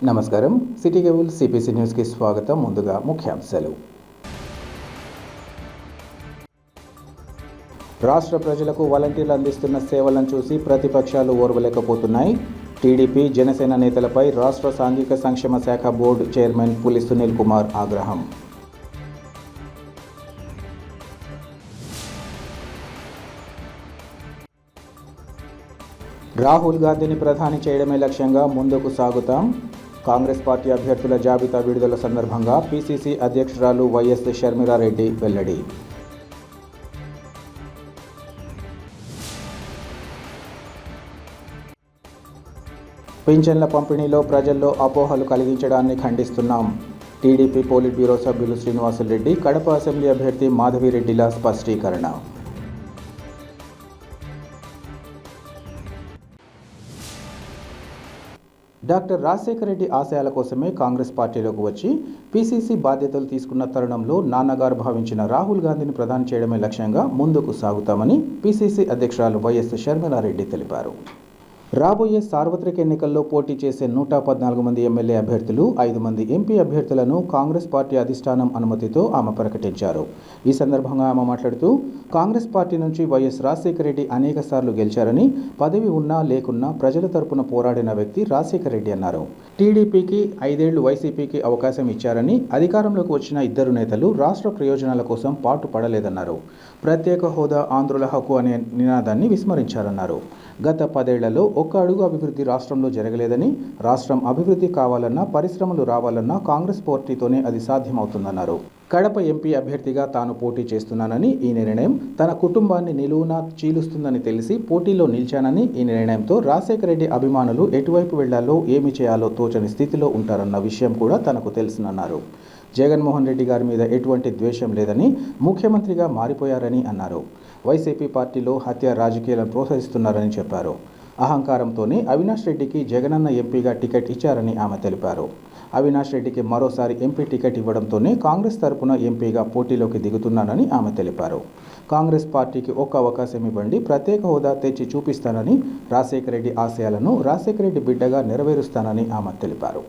నమస్కారం. City cable CPC న్యూస్కి స్వాగతం. ముందుగా ముఖ్యాంశాలు. రాష్ట్ర ప్రజలకు వాలంటీర్లు అందిస్తున్న సేవలను చూసి ప్రతిపక్షాలు ఓర్వలేకపోతున్నాయి. టీడీపీ, జనసేన నేతలపై రాష్ట్ర సాంఘిక సంక్షేమ శాఖ బోర్డు చైర్మన్ పులి సునీల్ కుమార్ ఆగ్రహం. రాహుల్ గాంధీని ప్రధాని చేయడమే లక్ష్యంగా ముందుకు సాగుతాం. కాంగ్రెస్ పార్టీ అభ్యర్థుల జాబితా విడుదల సందర్భంగా పిసిసి అధ్యక్షురాలు వైఎస్ షర్మిలారెడ్డి వెల్లడి. పింఛన్ల పంపిణీలో ప్రజల్లో అపోహలు కలిగించడాన్ని ఖండిస్తున్నాం. టీడీపీ పోలిట్ బ్యూరో సభ్యులు శ్రీనివాసులరెడ్డి, కడప అసెంబ్లీ అభ్యర్థి మాధవిరెడ్డిల స్పష్టీకరణ. డాక్టర్ రాజశేఖర రెడ్డి ఆశయాల కోసమే కాంగ్రెస్ పార్టీలోకి వచ్చి పిసిసి బాధ్యతలు తీసుకున్న తరుణంలో నాన్నగారు భావించిన రాహుల్ గాంధీని ప్రధాని చేయడమే లక్ష్యంగా ముందుకు సాగుతామని పిసిసి అధ్యక్షురాలు వైఎస్ షర్మిలారెడ్డి తెలిపారు. రాబోయే సార్వత్రిక ఎన్నికల్లో పోటీ చేసే 114 మంది ఎమ్మెల్యే అభ్యర్థులు, 5 మంది ఎంపీ అభ్యర్థులను కాంగ్రెస్ పార్టీ అధిష్టానం అనుమతితో ఆమె ప్రకటించారు. ఈ సందర్భంగా ఆమె మాట్లాడుతూ, కాంగ్రెస్ పార్టీ నుంచి వైఎస్ రాజశేఖర రెడ్డి అనేక సార్లు గెలిచారని, పదవి ఉన్నా లేకున్నా ప్రజల తరపున పోరాడిన వ్యక్తి రాజశేఖర రెడ్డి అన్నారు. టీడీపీకి 5 ఏళ్లు, వైసీపీకి అవకాశం ఇచ్చారని, అధికారంలోకి వచ్చిన ఇద్దరు నేతలు రాష్ట్ర ప్రయోజనాల కోసం పాటు పడలేదన్నారు. ప్రత్యేక హోదా ఆంధ్రుల హక్కు అనే నినాదాన్ని విస్మరించారన్నారు. గత 10 ఏళ్లలో ఒక్క అడుగు అభివృద్ధి రాష్ట్రంలో జరగలేదని, రాష్ట్రం అభివృద్ధి కావాలన్నా, పరిశ్రమలు రావాలన్నా కాంగ్రెస్ పార్టీతోనే అది సాధ్యమవుతుందన్నారు. కడప ఎంపీ అభ్యర్థిగా తాను పోటీ చేస్తున్నానని, ఈ నిర్ణయం తన కుటుంబాన్ని నిలువునా చీలుస్తుందని తెలిసి పోటీలో నిలిచానని, ఈ నిర్ణయంతో రాజశేఖర రెడ్డి అభిమానులు ఎటువైపు వెళ్లాలో, ఏమి చేయాలో తోచని స్థితిలో ఉంటారన్న విషయం కూడా తనకు తెలుసునన్నారు. జగన్మోహన్ రెడ్డి గారి మీద ఎటువంటి ద్వేషం లేదని, ముఖ్యమంత్రిగా మారిపోయారని అన్నారు. వైసీపీ పార్టీలో హత్య రాజకీయాలను ప్రోత్సహిస్తున్నారని చెప్పారు. అహంకారంతోనే అవినాష్ రెడ్డికి జగనన్న ఎంపీగా టికెట్ ఇచ్చారని ఆమె తెలిపారు. అవినాష్ రెడ్డికి మరోసారి ఎంపీ టికెట్ ఇవ్వడంతోనే కాంగ్రెస్ తరపున ఎంపీగా పోటీలోకి దిగుతున్నానని ఆమె తెలిపారు. కాంగ్రెస్ పార్టీకి ఒక్క అవకాశం ఇవ్వండి, ప్రత్యేక హోదా తెచ్చి చూపిస్తానని, రాజశేఖర రెడ్డి ఆశయాలను రాజశేఖర రెడ్డి బిడ్డగా నెరవేరుస్తానని ఆమె తెలిపారు.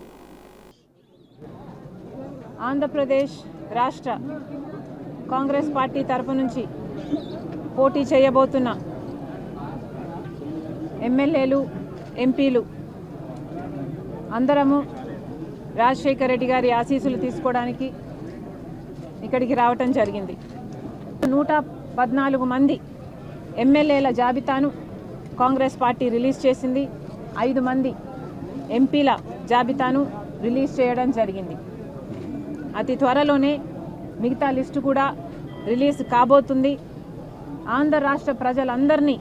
ఆంధ్రప్రదేశ్ రాష్ట్ర కాంగ్రెస్ పార్టీ తరపు నుంచి పోటీ చేయబోతున్న ఎమ్మెల్యేలు, ఎంపీలు అందరము రాజశేఖర రెడ్డి గారి ఆశీస్సులు తీసుకోవడానికి ఇక్కడికి రావటం జరిగింది. 114 మంది ఎమ్మెల్యేల జాబితాను కాంగ్రెస్ పార్టీ రిలీజ్ చేసింది. 5 మంది ఎంపీల జాబితాను రిలీజ్ చేయడం జరిగింది. అతి త్వరలోనే మిగతా లిస్టు కూడా రిలీజ్ కాబోతుంది. ఆంధ్ర రాష్ట్ర ప్రజలందరినీ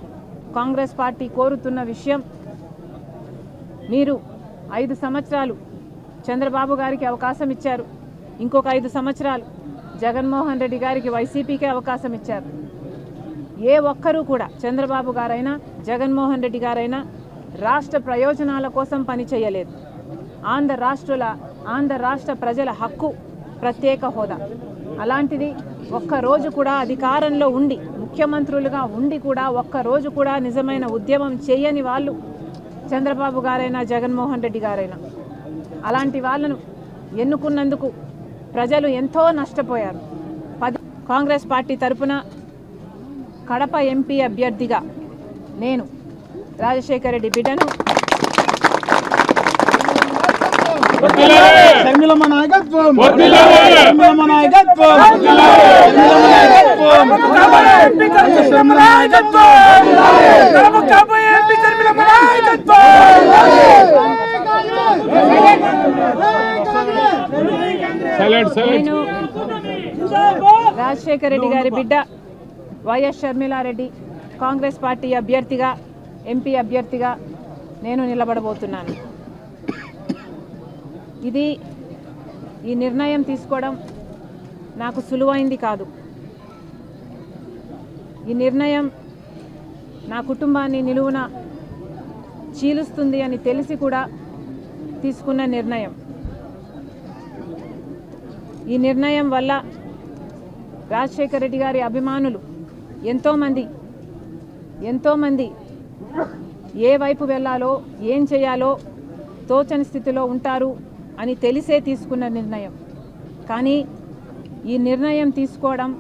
కాంగ్రెస్ పార్టీ కోరుతున్న విషయం, మీరు 5 సంవత్సరాలు చంద్రబాబు గారికి అవకాశం ఇచ్చారు, ఇంకొక 5 సంవత్సరాలు జగన్మోహన్ రెడ్డి గారికి, వైసీపీకే అవకాశం ఇచ్చారు. ఏ ఒక్కరూ కూడా, చంద్రబాబు గారైనా జగన్మోహన్ రెడ్డి గారైనా రాష్ట్ర ప్రయోజనాల కోసం పని చేయలేదు. ఆంధ్ర రాష్ట్ర ప్రజల హక్కు ప్రత్యేక హోదా. అలాంటిది ఒక్కరోజు కూడా అధికారంలో ఉండి, ముఖ్యమంత్రులుగా ఉండి కూడా ఒక్కరోజు కూడా నిజమైన ఉద్యమం చేయని వాళ్ళు చంద్రబాబు గారైనా జగన్మోహన్ రెడ్డి గారైనా. అలాంటి వాళ్ళను ఎన్నుకున్నందుకు ప్రజలు ఎంతో నష్టపోయారు. కాంగ్రెస్ పార్టీ తరపున కడప ఎంపీ అభ్యర్థిగా నేను రాజశేఖర రెడ్డి బిడ్డను రాజశేఖర రెడ్డి గారి బిడ్డ వైఎస్ షర్మిలారెడ్డి కాంగ్రెస్ పార్టీ అభ్యర్థిగా, ఎంపీ అభ్యర్థిగా నేను నిలబడబోతున్నాను. ఈ నిర్ణయం తీసుకోవడం నాకు సులువైంది కాదు. ఈ నిర్ణయం నా కుటుంబాన్ని నిలువున చీలుస్తుంది అని తెలిసి కూడా తీసుకున్న నిర్ణయం. ఈ నిర్ణయం వల్ల రాజశేఖర రెడ్డి గారి అభిమానులు ఎంతోమంది ఏ వైపు వెళ్ళాలో, ఏం చేయాలో తోచని స్థితిలో ఉంటారు అని తెలిసే తీసుకున్న నిర్ణయం. కానీ ఈ నిర్ణయం తీసుకోవడం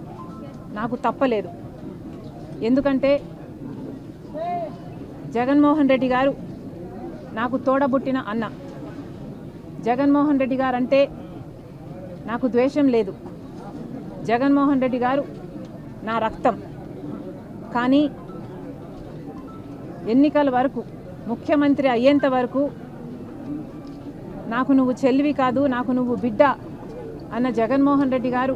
నాకు తప్పలేదు. ఎందుకంటే జగన్మోహన్ రెడ్డి గారు నాకు తోడబుట్టిన అన్న. జగన్మోహన్ రెడ్డి గారు అంటే నాకు ద్వేషం లేదు. జగన్మోహన్ రెడ్డి గారు నా రక్తం. కానీ ఎన్నికల వరకు, ముఖ్యమంత్రి అయ్యేంత వరకు నాకు నువ్వు చెల్లివి కాదు, నాకు నువ్వు బిడ్డ అన్న జగన్మోహన్ రెడ్డి గారు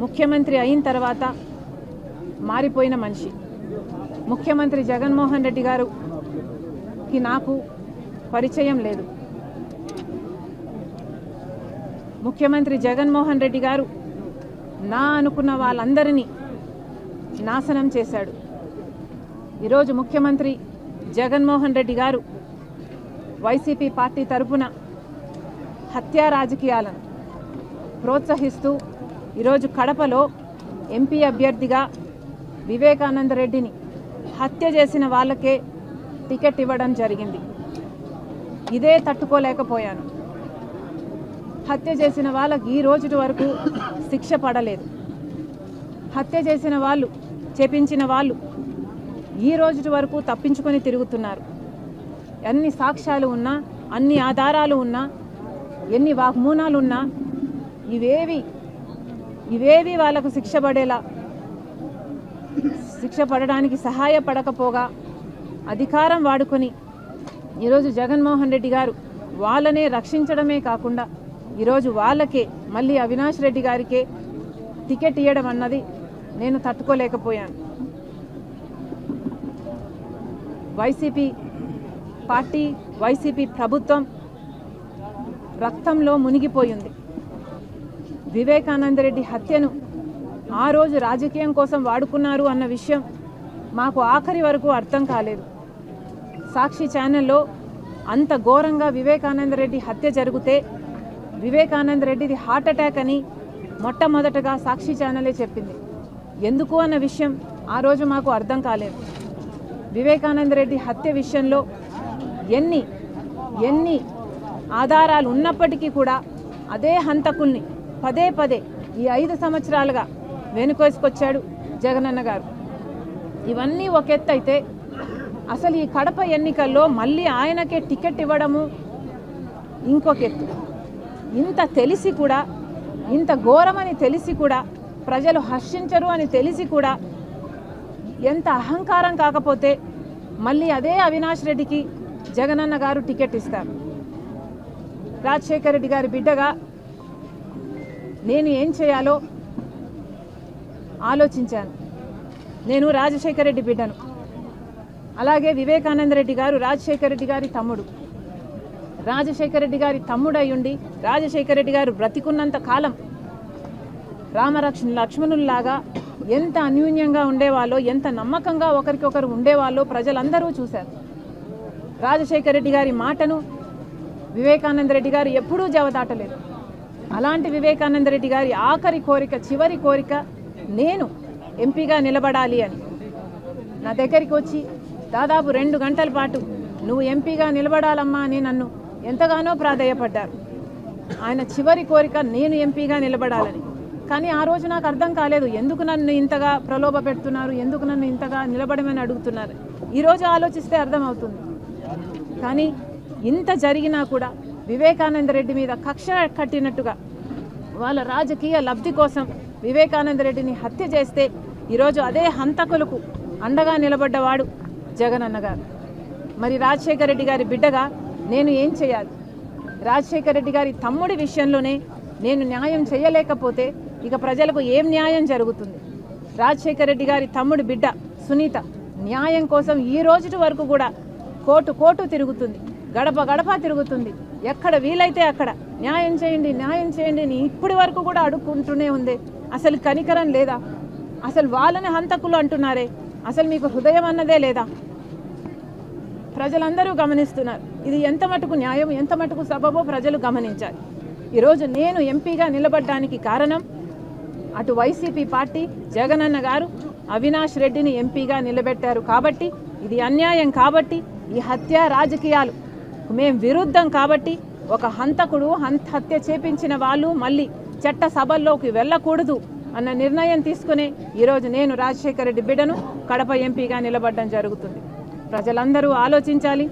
ముఖ్యమంత్రి అయిన తర్వాత మారిపోయిన మనిషి. ముఖ్యమంత్రి జగన్మోహన్ రెడ్డి గారుకి నాకు పరిచయం లేదు. ముఖ్యమంత్రి జగన్మోహన్ రెడ్డి గారు నా అనుకున్న వాళ్ళందరినీ నాశనం చేశాడు. ఈరోజు ముఖ్యమంత్రి జగన్మోహన్ రెడ్డి గారు వైసీపీ పార్టీ తరపున హత్యా రాజకీయాలను ప్రోత్సహిస్తూ ఈరోజు కడపలో ఎంపీ అభ్యర్థిగా వివేకానంద రెడ్డిని హత్య చేసిన వాళ్ళకే టికెట్ ఇవ్వడం జరిగింది. ఇదే తట్టుకోలేకపోయాను. హత్య చేసిన వాళ్ళకి ఈ రోజు వరకు శిక్ష పడలేదు. హత్య చేసిన వాళ్ళు, చేపించిన వాళ్ళు ఈ రోజు వరకు తప్పించుకొని తిరుగుతున్నారు. అన్ని సాక్ష్యాలు ఉన్నా, అన్ని ఆధారాలు ఉన్నా, ఎన్ని వాగ్మూనాలు ఉన్నా ఇవేవి వాళ్ళకు శిక్ష పడడానికి సహాయపడకపోగా అధికారం వాడుకొని ఈరోజు జగన్మోహన్ రెడ్డి గారు వాళ్ళనే రక్షించడమే కాకుండా ఈరోజు వాళ్ళకే, మళ్ళీ అవినాష్ రెడ్డి గారికే టికెట్ ఇవ్వడం అన్నది నేను తట్టుకోలేకపోయాను. వైసీపీ పార్టీ, వైసీపీ ప్రభుత్వం రక్తంలో మునిగిపోయింది. వివేకానంద రెడ్డి హత్యను ఆ రోజు రాజకీయం కోసం వాడుకున్నారు అన్న విషయం మాకు ఆఖరి వరకు అర్థం కాలేదు. సాక్షి ఛానల్లో అంత ఘోరంగా వివేకానంద రెడ్డి హత్య జరిగితే వివేకానంద రెడ్డిది హార్ట్ అటాక్ అని మొట్టమొదటగా సాక్షి ఛానలే చెప్పింది. ఎందుకు అన్న విషయం ఆ రోజు మాకు అర్థం కాలేదు. వివేకానంద రెడ్డి హత్య విషయంలో ఎన్ని ఆధారాలు ఉన్నప్పటికీ కూడా అదే హంతకుల్ని పదే ఈ 5 సంవత్సరాలుగా వెనుకేసుకొచ్చాడు జగనన్న గారు. ఇవన్నీ ఒక ఎత్తు అయితే అసలు ఈ కడప ఎన్నికల్లో మళ్ళీ ఆయనకే టికెట్ ఇవ్వడము ఇంకొక ఎత్తు. ఇంత తెలిసి కూడా, ఇంత ఘోరమని తెలిసి కూడా, ప్రజలు హర్షించరు అని తెలిసి కూడా ఎంత అహంకారం కాకపోతే మళ్ళీ అదే అవినాష్ రెడ్డికి జగనన్న గారు టికెట్ ఇస్తారు. రాజశేఖర రెడ్డి గారి బిడ్డగా నేను ఏం చేయాలో ఆలోచించాను. నేను రాజశేఖర రెడ్డి బిడ్డను. అలాగే వివేకానంద రెడ్డి గారు రాజశేఖర రెడ్డి గారి తమ్ముడు. రాజశేఖర రెడ్డి గారి తమ్ముడు అయ్యుండి రాజశేఖర రెడ్డి గారు బ్రతికున్నంత కాలం లక్ష్మణుల్లాగా ఎంత అన్యూన్యంగా ఉండేవాళ్ళో, ఎంత నమ్మకంగా ఒకరికొకరు ఉండేవాళ్ళో ప్రజలందరూ చూశారు. రాజశేఖర రెడ్డి గారి మాటను వివేకానంద రెడ్డి గారు ఎప్పుడూ జవదాటలేదు. అలాంటి వివేకానంద రెడ్డి గారి ఆఖరి కోరిక, చివరి కోరిక నేను ఎంపీగా నిలబడాలి అని నా దగ్గరికి వచ్చి దాదాపు 2 గంటల పాటు నువ్వు ఎంపీగా నిలబడాలమ్మా అని నన్ను ఎంతగానో ప్రాధేయపడ్డారు. ఆయన చివరి కోరిక నేను ఎంపీగా నిలబడాలని. కానీ ఆ రోజు నాకు అర్థం కాలేదు, ఎందుకు నన్ను ఇంతగా ప్రలోభ పెడుతున్నారు, ఎందుకు నన్ను ఇంతగా నిలబడమని అడుగుతున్నారు. ఈరోజు ఆలోచిస్తే అర్థమవుతుంది. కానీ ఇంత జరిగినా కూడా వివేకానంద రెడ్డి మీద కక్ష కట్టినట్టుగా వాళ్ళ రాజకీయ లబ్ధి కోసం వివేకానంద రెడ్డిని హత్య చేస్తే ఈరోజు అదే హంతకులకు అండగా నిలబడ్డవాడు జగనన్న గారు. మరి రాజశేఖర రెడ్డి గారి బిడ్డగా నేను ఏం చేయాలి? రాజశేఖర రెడ్డి గారి తమ్ముడి విషయంలోనే నేను న్యాయం చేయలేకపోతే ఇక ప్రజలకు ఏం న్యాయం జరుగుతుంది? రాజశేఖర రెడ్డి గారి తమ్ముడి బిడ్డ సునీత న్యాయం కోసం ఈ రోజు వరకు కూడా కోర్టు తిరుగుతుంది, గడప గడప తిరుగుతుంది. ఎక్కడ వీలైతే అక్కడ న్యాయం చేయండి, న్యాయం చేయండి అని ఇప్పటి వరకు కూడా అడుక్కుంటూనే ఉంది. అసలు కనికరం లేదా? అసలు వాళ్ళని హంతకులు అంటున్నారే, అసలు మీకు హృదయం అన్నదే లేదా? ప్రజలందరూ గమనిస్తున్నారు. ఇది ఎంత మటుకు న్యాయం, ఎంత మటుకు సబబో ప్రజలు గమనించాలి. ఈరోజు నేను ఎంపీగా నిలబడడానికి కారణం అటు వైసీపీ పార్టీ, జగనన్న గారు అవినాష్ రెడ్డిని ఎంపీగా నిలబెట్టారు కాబట్టి, ఇది అన్యాయం కాబట్టి ఈ హత్య రాజకీయాలు మేము విరుద్ధం కాబట్టి ఒక హంతకుడు హత్య చేపించిన వాళ్ళు మళ్ళీ చట్ట సభల్లోకి వెళ్ళకూడదు అన్న నిర్ణయం తీసుకుని ఈరోజు నేను రాజశేఖర రెడ్డి బిడ్డను కడప ఎంపీగా నిలబడడం జరుగుతుంది. ప్రజలందరూ ఆలోచించాలి.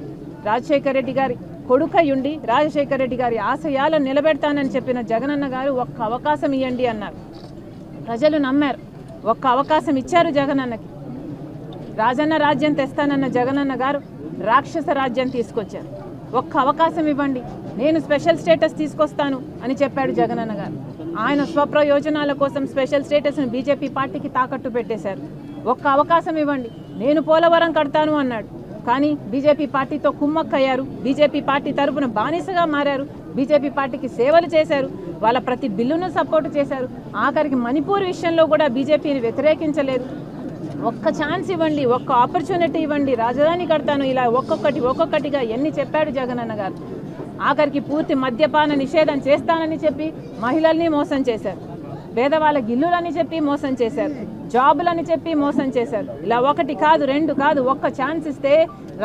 రాజశేఖర రెడ్డి గారి కొడుకయ్యుండి రాజశేఖర రెడ్డి గారి ఆశయాలను నిలబెడతానని చెప్పిన జగనన్న గారు ఒక్క అవకాశం ఇవ్వండి అన్నారు. ప్రజలు నమ్మారు. ఒక్క అవకాశం ఇచ్చారు జగనన్నకి. రాజన్న రాజ్యం తెస్తానన్న జగనన్న గారు రాక్షస రాజ్యం తీసుకొచ్చారు. ఒక్క అవకాశం ఇవ్వండి, నేను స్పెషల్ స్టేటస్ తీసుకొస్తాను అని చెప్పాడు జగనన్న గారు. ఆయన స్వప్రయోజనాల కోసం స్పెషల్ స్టేటస్ను బీజేపీ పార్టీకి తాకట్టు పెట్టేశారు. ఒక్క అవకాశం ఇవ్వండి, నేను పోలవరం కడతాను అన్నాడు. కానీ బీజేపీ పార్టీతో కుమ్మక్కయ్యారు. బీజేపీ పార్టీ తరపున బానిసగా మారారు. బీజేపీ పార్టీకి సేవలు చేశారు. వాళ్ళ ప్రతి బిల్లును సపోర్టు చేశారు. ఆఖరికి మణిపూర్ విషయంలో కూడా బీజేపీని వ్యతిరేకించలేదు. ఒక్క ఛాన్స్ ఇవ్వండి, ఒక్క ఆపర్చునిటీ ఇవ్వండి, రాజధాని కడతాను, ఇలా ఒక్కొక్కటిగా ఎన్ని చెప్పాడు జగనన్న గారు. ఆఖరికి పూర్తి మద్యపాన నిషేధం చేస్తానని చెప్పి మహిళల్ని మోసం చేశారు. పేదవాళ్ళకి ఇల్లులని చెప్పి మోసం చేశారు. జాబులని చెప్పి మోసం చేశారు. ఇలా ఒకటి కాదు, రెండు కాదు, ఒక్క ఛాన్స్ ఇస్తే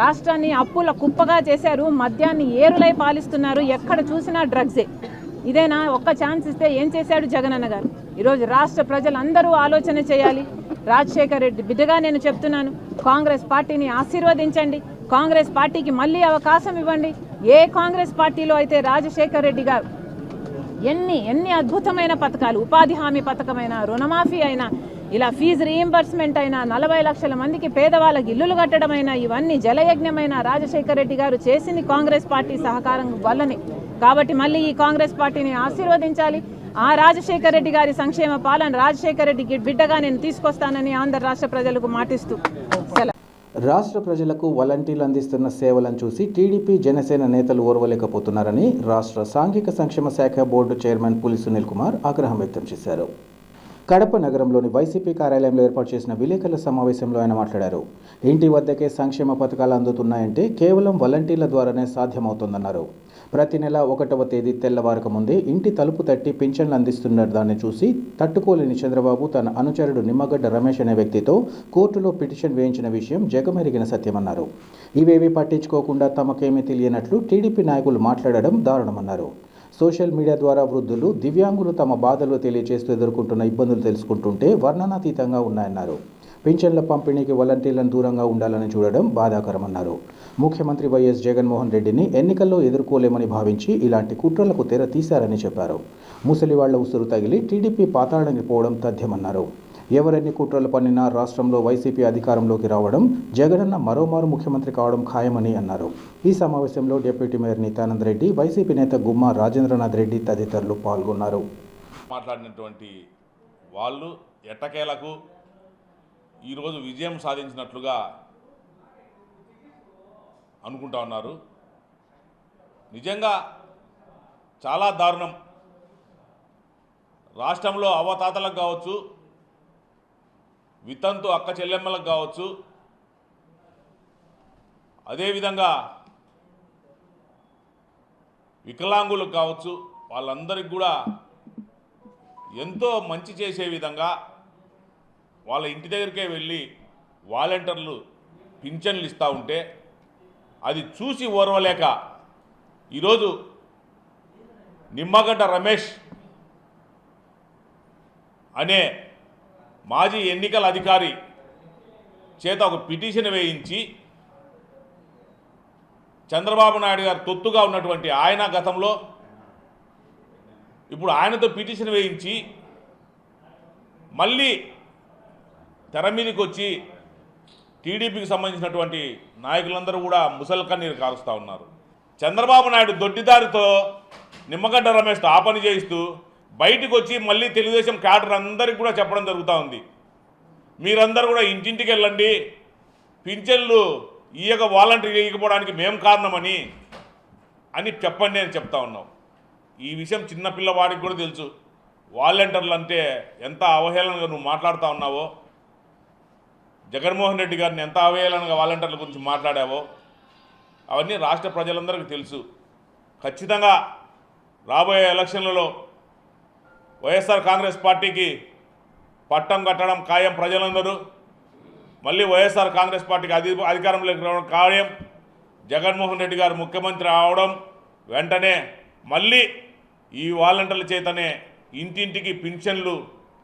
రాష్ట్రాన్ని అప్పుల కుప్పగా చేశారు. మద్యాన్ని ఏరులై పాలిస్తున్నారు. ఎక్కడ చూసినా డ్రగ్సే. ఇదేనా? ఒక్క ఛాన్స్ ఇస్తే ఏం చేశాడు జగనన్న గారు? ఈరోజు రాష్ట్ర ప్రజలందరూ ఆలోచన చేయాలి. రాజశేఖర రెడ్డి బిడ్డగా నేను చెప్తున్నాను, కాంగ్రెస్ పార్టీని ఆశీర్వదించండి. కాంగ్రెస్ పార్టీకి మళ్ళీ అవకాశం ఇవ్వండి. ఏ కాంగ్రెస్ పార్టీలో అయితే రాజశేఖర రెడ్డి గారు ఎన్ని అద్భుతమైన పథకాలు, ఉపాధి హామీ పథకమైనా, రుణమాఫీ అయినా, ఇలా ఫీజు రీయింబర్స్మెంట్ అయినా, 40 లక్షల మందికి పేదవాళ్ళకి ఇల్లులు కట్టడమైనా, ఇవన్నీ జలయజ్ఞమైన రాజశేఖర రెడ్డి గారు చేసింది కాంగ్రెస్ పార్టీ సహకారం వల్లనే. కాబట్టి మళ్ళీ ఈ కాంగ్రెస్ పార్టీని ఆశీర్వదించాలి. ఆ రాజశేఖర రెడ్డి గారి సంక్షేమ పాలన రాజశేఖర రెడ్డికి బిడ్డగా నేను తీసుకొస్తానని ఆంధ్ర రాష్ట్ర ప్రజలకు మాటిస్తూ రాష్ట్ర ప్రజలకు వాలంటీర్లు అందిస్తున్న సేవలను చూసి టీడీపీ జనసేన నేతలు ఓర్వలేకపోతున్నారని రాష్ట్ర సాంఘిక సంక్షేమ శాఖ బోర్డు చైర్మన్ పులి సునీల్ కుమార్ ఆగ్రహం వ్యక్తం చేశారు. కడప నగరంలోని వైసీపీ కార్యాలయంలో ఏర్పాటు చేసిన విలేకరుల సమావేశంలో ఆయన మాట్లాడారు. ఇంటి వద్దకే సంక్షేమ పథకాలు అందుతున్నాయంటే కేవలం వాలంటీర్ల ద్వారానే సాధ్యమవుతుందన్నారు. ప్రతి నెల 1వ తేదీ తెల్లవారక ముందే ఇంటి తలుపు తట్టి పింఛన్లు అందిస్తున్న దాన్ని చూసి తట్టుకోలేని చంద్రబాబు తన అనుచరుడు నిమ్మగడ్డ రమేష్ అనే వ్యక్తితో కోర్టులో పిటిషన్ వేయించిన విషయం జగమెరిగిన సత్యమన్నారు. ఇవేవీ పట్టించుకోకుండా తమకేమీ తెలియనట్లు టీడీపీ నాయకులు మాట్లాడడం దారుణమన్నారు. సోషల్ మీడియా ద్వారా వృద్ధులు, దివ్యాంగులు తమ బాధలు తెలియజేస్తూ ఎదుర్కొంటున్న ఇబ్బందులు తెలుసుకుంటుంటే వర్ణనాతీతంగా ఉన్నాయన్నారు. పింఛన్ల పంపిణీకి వాలంటీర్లను దూరంగా ఉండాలని చూడడం బాధాకరమన్నారు. ముఖ్యమంత్రి వైఎస్ జగన్మోహన్ రెడ్డిని ఎన్నికల్లో ఎదుర్కోలేమని భావించి ఇలాంటి కుట్రలకు తెర తీశారని చెప్పారు. ముసలివాళ్ల ఉసురు తగిలి టీడీపీ పాతాళానికి పోవడం తథ్యమన్నారు. ఎవరెన్ని కుట్రలు పన్నినా రాష్ట్రంలో వైసీపీ అధికారంలోకి రావడం, జగనన్న మరోమారు ముఖ్యమంత్రి కావడం ఖాయమని అన్నారు. ఈ సమావేశంలో డిప్యూటీ మేయర్ నిత్యానంద రెడ్డి, వైసీపీ నేత గుమ్మా రాజేంద్రనాథ్ రెడ్డి తదితరులు పాల్గొన్నారు. మాట్లాడినటువంటి వాళ్ళు ఎట్టకేలకు ఈరోజు విజయం సాధించినట్లుగా అనుకుంటా ఉన్నారు. నిజంగా చాలా దారుణం. రాష్ట్రంలో అవతాతలకు కావచ్చు, వితంతు అక్క చెల్లెమ్మలకు కావచ్చు, అదేవిధంగా వికలాంగులకు కావచ్చు, వాళ్ళందరికీ కూడా ఎంతో మంచి చేసే విధంగా వాళ్ళ ఇంటి దగ్గరికే వెళ్ళి వాలంటీర్లు పింఛన్లు ఇస్తూ ఉంటే అది చూసి ఓర్వలేక ఈరోజు నిమ్మగడ్డ రమేష్ అనే మాజీ ఎన్నికల అధికారి చేత ఒక పిటిషన్ వేయించి చంద్రబాబు నాయుడు గారు తొత్తుగా ఉన్నటువంటి ఆయన గతంలో ఇప్పుడు ఆయనతో పిటిషన్ వేయించి మళ్ళీ తెర మీదకి వచ్చి టీడీపీకి సంబంధించినటువంటి నాయకులందరూ కూడా ముసలి కన్నీరు కారుస్తూ ఉన్నారు. చంద్రబాబు నాయుడు దొడ్డిదారితో నిమ్మగడ్డ రమేష్తో ఆ పని చేయిస్తూ బయటకు వచ్చి మళ్ళీ తెలుగుదేశం క్యాడర్ అందరికీ కూడా చెప్పడం జరుగుతూ ఉంది. మీరందరూ కూడా ఇంటింటికి వెళ్ళండి, పింఛన్లు ఇయ్యక వాలంటీర్లు ఇవ్వకపోవడానికి మేము కారణమని చెప్పండి అని చెప్తా ఉన్నాం. ఈ విషయం చిన్నపిల్లవాడికి కూడా తెలుసు. వాలంటీర్లు అంటే ఎంత అవహేళనగా నువ్వు మాట్లాడుతూ ఉన్నావో, జగన్మోహన్ రెడ్డి గారిని ఎంత అవహేళనగా వాలంటీర్ల గురించి మాట్లాడావో అవన్నీ రాష్ట్ర ప్రజలందరికీ తెలుసు. ఖచ్చితంగా రాబోయే ఎలక్షన్లలో వైఎస్ఆర్ కాంగ్రెస్ పార్టీకి పట్టం కట్టడం ఖాయం. ప్రజలందరూ మళ్ళీ వైఎస్ఆర్ కాంగ్రెస్ పార్టీకి అధికారంలోకి రావడం ఖాయం. జగన్మోహన్ రెడ్డి గారు ముఖ్యమంత్రి అవడం వెంటనే మళ్ళీ ఈ వాలంటీర్ల చేతనే ఇంటింటికి పింఛన్లు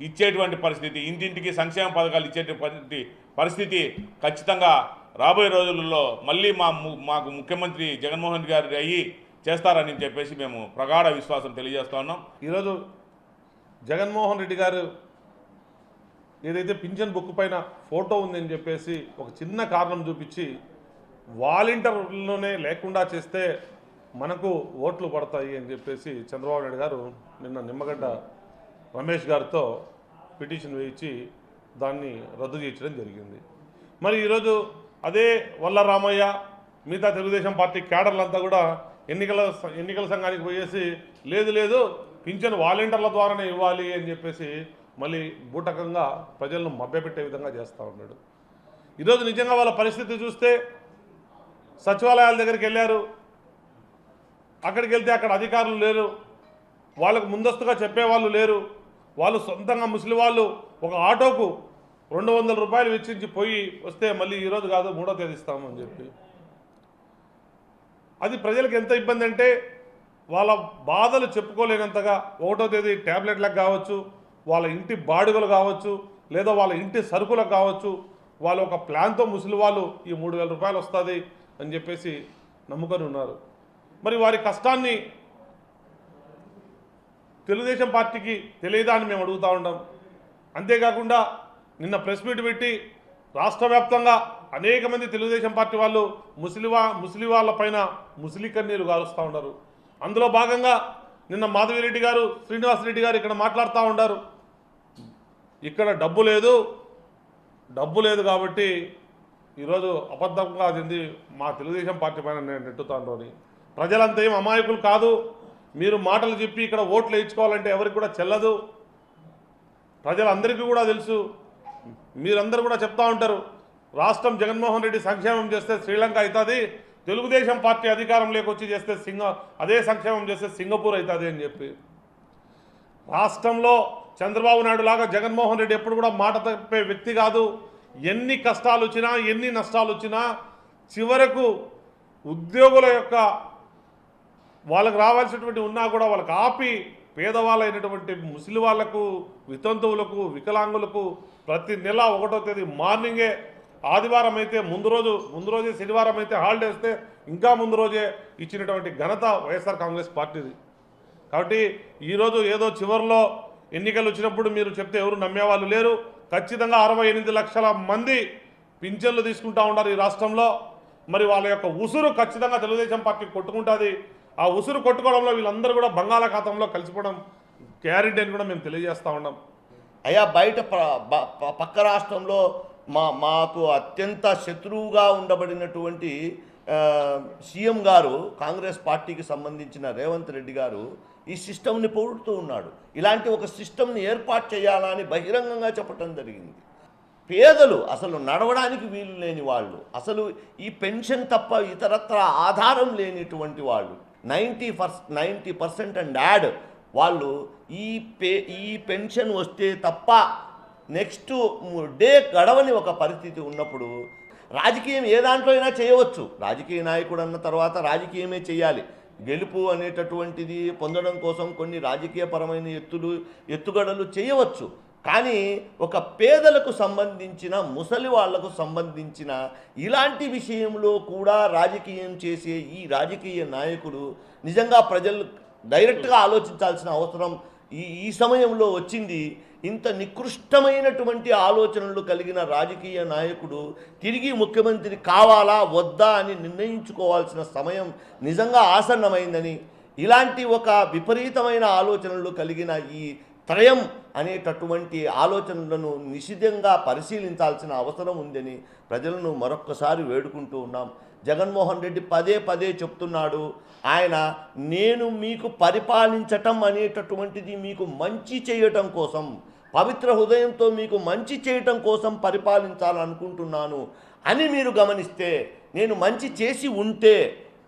ఇచ్చేటువంటి పరిస్థితి, ఇంటింటికి సంక్షేమ పథకాలు ఇచ్చేటువంటి పరిస్థితి ఖచ్చితంగా రాబోయే రోజులలో మళ్ళీ మాకు ముఖ్యమంత్రి జగన్మోహన్ రెడ్డి గారు అయ్యి చేస్తారని చెప్పేసి మేము ప్రగాఢ విశ్వాసం తెలియజేస్తా ఉన్నాం. ఈరోజు జగన్మోహన్ రెడ్డి గారు ఏదైతే పింఛన్ బుక్ పైన ఫోటో ఉందని చెప్పేసి ఒక చిన్న కారణం చూపించి వాలంటీర్లోనే లేకుండా చేస్తే మనకు ఓట్లు పడతాయి అని చెప్పేసి చంద్రబాబు నాయుడు గారు నిన్న నిమ్మగడ్డ రమేష్ గారితో పిటిషన్ వేయించి దాన్ని రద్దు చేయించడం జరిగింది. మరి ఈరోజు అదే వల్ల రామయ్య మిగతా తెలుగుదేశం పార్టీ క్యాడర్లంతా కూడా ఎన్నికల సంఘానికి పోయేసి లేదు పింఛన్ వాలంటీర్ల ద్వారానే ఇవ్వాలి అని చెప్పేసి మళ్ళీ బూటకంగా ప్రజలను మభ్యపెట్టే విధంగా చేస్తూ ఉన్నాడు. ఈరోజు నిజంగా వాళ్ళ పరిస్థితి చూస్తే సచివాలయాల దగ్గరికి వెళ్ళారు, అక్కడికి వెళ్తే అక్కడ అధికారులు లేరు, వాళ్ళకు ముందస్తుగా చెప్పేవాళ్ళు లేరు. వాళ్ళు సొంతంగా ముసలి వాళ్ళు ఒక ఆటోకు 200 రూపాయలు వెచ్చించి పోయి వస్తే మళ్ళీ ఈరోజు కాదు 3వ తేదీ ఇస్తామని చెప్పి, అది ప్రజలకు ఎంత ఇబ్బంది అంటే వాళ్ళ బాధలు చెప్పుకోలేనంతగా 1వ తేదీ ట్యాబ్లెట్లకు కావచ్చు, వాళ్ళ ఇంటి బాడుగలు కావచ్చు, లేదా వాళ్ళ ఇంటి సరుకులకు కావచ్చు, వాళ్ళు ఒక ప్లాన్తో ముసలి వాళ్ళు ఈ 3000 రూపాయలు వస్తుంది అని చెప్పేసి నమ్ముకొని ఉన్నారు. మరి వారి కష్టాన్ని తెలుగుదేశం పార్టీకి తెలియదా అని మేము అడుగుతూ ఉంటాం. అంతేకాకుండా నిన్న ప్రెస్ మీట్ పెట్టి రాష్ట్ర వ్యాప్తంగా అనేక మంది తెలుగుదేశం పార్టీ వాళ్ళు ముసలి వాళ్ళ పైన ముసలి కన్నీరు గారుస్తూ ఉన్నారు. అందులో భాగంగా నిన్న మాధవిరెడ్డి గారు, శ్రీనివాసరెడ్డి గారు ఇక్కడ మాట్లాడుతూ ఉంటారు, ఇక్కడ డబ్బు లేదు కాబట్టి ఈరోజు అబద్ధంగా చెంది మా తెలుగుదేశం పార్టీ పైన నేను నెట్టుతాను అని. ప్రజలంతా ఏం అమాయకులు కాదు, మీరు మాటలు చెప్పి ఇక్కడ ఓట్లు వేయించుకోవాలంటే ఎవరికి కూడా చెల్లదు. ప్రజలందరికీ కూడా తెలుసు, మీరందరూ కూడా చెప్తా ఉంటారు, రాష్ట్రం జగన్మోహన్ రెడ్డి సంక్షేమం చేస్తే శ్రీలంక అవుతుంది, తెలుగుదేశం పార్టీ అధికారంలోకి వచ్చి చేస్తే అదే సంక్షేమం చేస్తే సింగపూర్ అవుతుంది అని చెప్పి. రాష్ట్రంలో చంద్రబాబు నాయుడు లాగా జగన్మోహన్ రెడ్డి ఎప్పుడు కూడా మాట తప్పే వ్యక్తి కాదు. ఎన్ని కష్టాలు వచ్చినా, ఎన్ని నష్టాలు వచ్చినా చివరకు ఉద్యోగుల యొక్క వాళ్ళకు రావాల్సినటువంటి ఉన్నా కూడా వాళ్ళకి ఆపి పేదవాళ్ళైనటువంటి ముసలి వాళ్లకు, వితంతువులకు, వికలాంగులకు ప్రతి నెల 1వ తేదీ మార్నింగే, ఆదివారం అయితే ముందు రోజే, శనివారం అయితే హాలిడే వస్తే ఇంకా ముందు రోజే ఇచ్చినటువంటి ఘనత వైఎస్ఆర్ కాంగ్రెస్ పార్టీది. కాబట్టి ఈరోజు ఏదో చివరిలో ఎన్నికలు వచ్చినప్పుడు మీరు చెప్తే ఎవరు నమ్మేవాళ్ళు లేరు. ఖచ్చితంగా 68 లక్షల మంది పింఛన్లు తీసుకుంటూ ఉన్నారు ఈ రాష్ట్రంలో. మరి వాళ్ళ యొక్క ఉసురు ఖచ్చితంగా తెలుగుదేశం పార్టీ కొట్టుకుంటుంది. ఆ ఉసురు కొట్టుకోవడంలో వీళ్ళందరూ కూడా బంగాళాఖాతంలో కలిసిపోవడం గ్యారెంటీ అని కూడా మేము తెలియజేస్తూ ఉన్నాం. అయ్యా, బయట పక్క రాష్ట్రంలో మాకు అత్యంత శత్రువుగా ఉండబడినటువంటి సీఎం గారు, కాంగ్రెస్ పార్టీకి సంబంధించిన రేవంత్ రెడ్డి గారు ఈ సిస్టమ్ని పొగుడుతూ ఉన్నాడు. ఇలాంటి ఒక సిస్టమ్ని ఏర్పాటు చేయాలని బహిరంగంగా చెప్పడం జరిగింది. పేదలు, అసలు నడవడానికి వీలు లేని వాళ్ళు, అసలు ఈ పెన్షన్ తప్ప ఇతరత్ర ఆధారం లేనిటువంటి వాళ్ళు 90% అండ్ యాడ్ వాళ్ళు ఈ పెన్షన్ వస్తే తప్ప నెక్స్ట్ డే గడవని ఒక పరిస్థితి ఉన్నప్పుడు రాజకీయం ఏ దాంట్లో అయినా చేయవచ్చు. రాజకీయ నాయకుడు అన్న తర్వాత రాజకీయమే చేయాలి. గెలుపు అనేటటువంటిది పొందడం కోసం కొన్ని రాజకీయపరమైన ఎత్తుగడలు చేయవచ్చు. కానీ ఒక పేదలకు సంబంధించిన, ముసలి వాళ్లకు సంబంధించిన ఇలాంటి విషయంలో కూడా రాజకీయం చేసే ఈ రాజకీయ నాయకులు నిజంగా ప్రజలు డైరెక్ట్గా ఆలోచించాల్సిన అవసరం ఈ సమయంలో వచ్చింది. ఇంత నికృష్టమైనటువంటి ఆలోచనలు కలిగిన రాజకీయ నాయకుడు తిరిగి ముఖ్యమంత్రి కావాలా వద్దా అని నిర్ణయించుకోవాల్సిన సమయం నిజంగా ఆసన్నమైందని, ఇలాంటి ఒక విపరీతమైన ఆలోచనలు కలిగిన ఈ త్రయం అనేటటువంటి ఆలోచనలను నిశితంగా పరిశీలించాల్సిన అవసరం ఉందని ప్రజలను మరొక్కసారి వేడుకుంటూ ఉన్నాం. జగన్మోహన్ రెడ్డి పదే చెప్తున్నాడు, ఆయన నేను మీకు పరిపాలించటం అనేటటువంటిది మీకు మంచి చేయటం కోసం, పవిత్ర హృదయంతో మీకు మంచి చేయటం కోసం పరిపాలించాలనుకుంటున్నాను అని మీరు గమనిస్తే, నేను మంచి చేసి ఉంటే,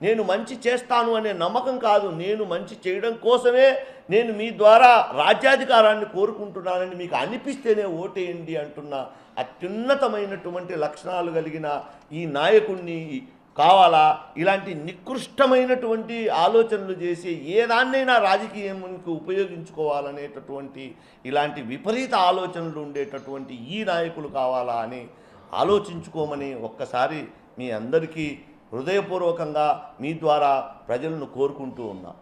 నేను మంచి చేస్తాను అనే నమ్మకం కాదు, నేను మంచి చేయడం కోసమే నేను మీ ద్వారా రాజ్యాధికారాన్ని కోరుకుంటున్నానని మీకు అనిపిస్తేనే ఓటేయండి అంటున్న అత్యున్నతమైనటువంటి లక్షణాలు కలిగిన ఈ నాయకుడిని కావాలా? ఇలాంటి నికృష్టమైనటువంటి ఆలోచనలు చేసి ఏ దాన్నైనా రాజకీయానికి ఉపయోగించుకోవాలనేటటువంటి ఇలాంటి విపరీత ఆలోచనలు ఉండేటటువంటి ఈ నాయకులు కావాలా అని ఆలోచించుకోమని ఒక్కసారి మీ అందరికీ హృదయపూర్వకంగా మీ ద్వారా ప్రజలను కోరుకుంటూ ఉన్నా.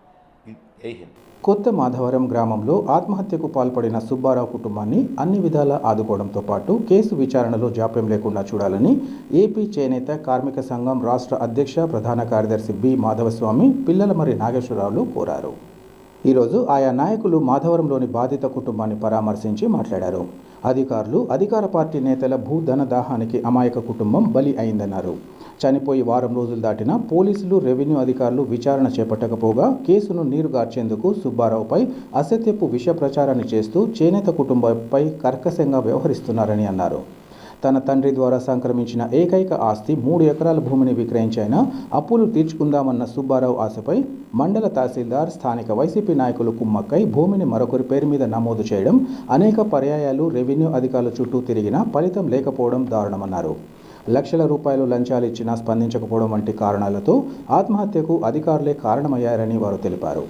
జై హింద్. కొత్త మాధవరం గ్రామంలో ఆత్మహత్యకు పాల్పడిన సుబ్బారావు కుటుంబాన్ని అన్ని విధాలా ఆదుకోవడంతో పాటు కేసు విచారణలో జాప్యం లేకుండా చూడాలని ఏపీ చేనేత కార్మిక సంఘం రాష్ట్ర అధ్యక్ష ప్రధాన కార్యదర్శి బి మాధవస్వామి పిల్లలమర్రి నాగేశ్వరరావులు కోరారు. ఈరోజు ఆయా నాయకులు మాధవరంలోని బాధిత కుటుంబాన్ని పరామర్శించి మాట్లాడారు. అధికారులు, అధికార పార్టీ నేతల భూధన దాహానికి అమాయక కుటుంబం బలి అయిందన్నారు. చనిపోయి వారం రోజులు దాటినా పోలీసులు, రెవెన్యూ అధికారులు విచారణ చేపట్టకపోగా కేసును నీరుగార్చేందుకు సుబ్బారావుపై అసత్యపు విష ప్రచారాన్ని చేస్తూ చేనేత కుటుంబంపై కర్కశంగా వ్యవహరిస్తున్నారని అన్నారు. తన తండ్రి ద్వారా సంక్రమించిన ఏకైక ఆస్తి 3 ఎకరాల భూమిని విక్రయించైనా అప్పులు తీర్చుకుందామన్న సుబ్బారావు ఆశపై మండల తహసీల్దార్, స్థానిక వైసీపీ నాయకులు కుమ్మక్కై భూమిని మరొకరి పేరు మీద నమోదు చేయడం, అనేక పర్యాయాలు రెవెన్యూ అధికారుల చుట్టూ తిరిగినా ఫలితం లేకపోవడం దారుణమన్నారు. లక్షల రూపాయలు లంచాలు ఇచ్చినా స్పందించకపోవడం వంటి కారణాలతో ఆత్మహత్యకు అధికారులే కారణమయ్యారని వారు తెలిపారు.